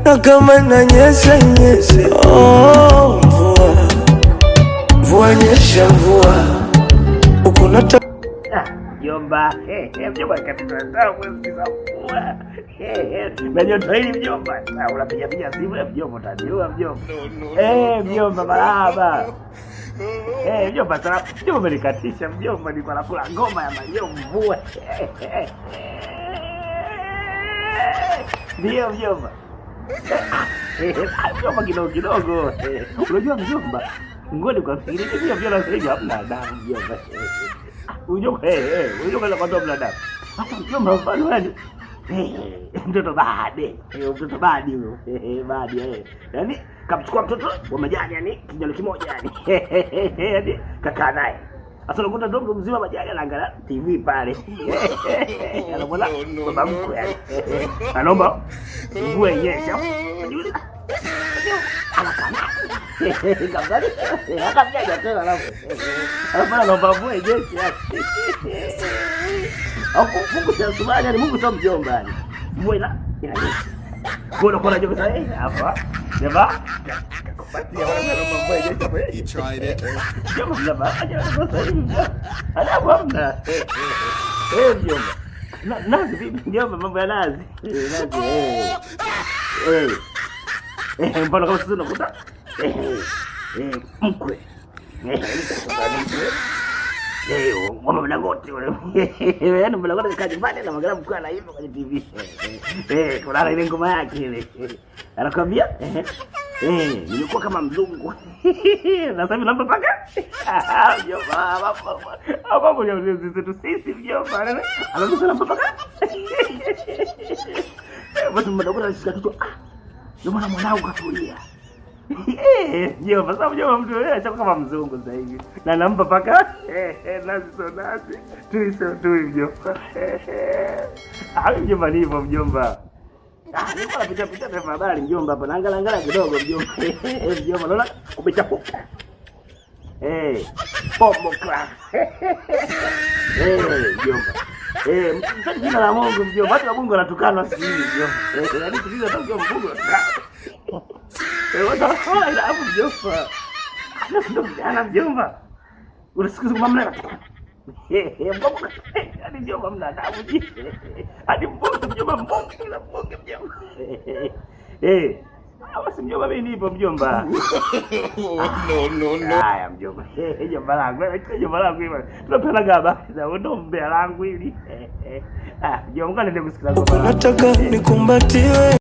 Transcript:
na kama nanyesha nyeshe. Oh, mvua mvua nyesha mvua ukunata mjomba. Mjomba katika tamu sikiza mvua. Na joto hili mjomba. Unapiga piga simu mjomba utaniua mjomba. Mjomba marahaba. Mjomba sana. Mjomba umenikatisha mjomba, nilikuwa nakula ngoma ya mayo mvua. Ndio mjomba. Mjomba kidogo. Unajua mjomba, ngoni kwa fikiri mjomba sasa hapana damu mjomba. Unajua la kwenda mlada. Hata mjomba mfano yani. Mtoto badi huyo. Badi. Yaani kamchukua mtoto wa majani yani kijana kimoja yani. Yaani kakaa naye. Sasa unakuta ndogo mzima majani anaangalia TV pale. Anaona baba mkwe yani. Anaomba mvua inyeshe. Anakana. Kabali. Akapiga tena alafu. Alafu anaomba mvua inyeshe. Hapo Mungu sio subhani yani, Mungu sio mjomba yani. Mvua inanyesha. Kuna joto sasa hapa. Jamaa. Kupatia wala mvua inyeshe hapo. You tried it. Jamaa aje sasa hivi. Alafu hamna. Mjomba. Nazi vipi mjomba, mambo ya nazi? Mbona kama sisi tunakuta mkwe. Mama mlangoti ule. Yaani mlangoti kaje pale na magara mkwe anaimba kwenye TV. Kuna ile ngoma yake ile. Anakwambia nilikuwa kama mzungu. Na sasa hivi naomba paka. Mjomba, mambo ya sisi mjomba. Anasema paka. Basi mdogo anashika kichwa. Ndio maana mwanangu katulia. Mjomba, sasa mjomba mtu yeye acha kama mzungu sasa hivi. Na nampa paka. Nazi so nazi. Tu mjomba. Mjomba ni hivyo mjomba. Niko napita na habari mjomba hapa. Naangalia kidogo mjomba. Mjomba naona umechafuka. Pombo crack. Mjomba. Mtaki jina la Mungu mjomba. Watu wa Mungu wanatukana sisi mjomba. Yaani tukiza hata mjomba Mungu anatukana. Watu ila hapo mjomba. Ana mjomba. Unasikiza kama mna anatukana. Mbona hadi mjomba mna adabu ji. Hadi mbona mjomba mbonge mjomba. Basi mjomba mimi nipo mjomba. No. Haya mjomba. Jomba langu hivi. Tunapenda gaba. Ndio mbea langu hili. Mjomba ndio kusikiza. Nataka nikumbatiwe.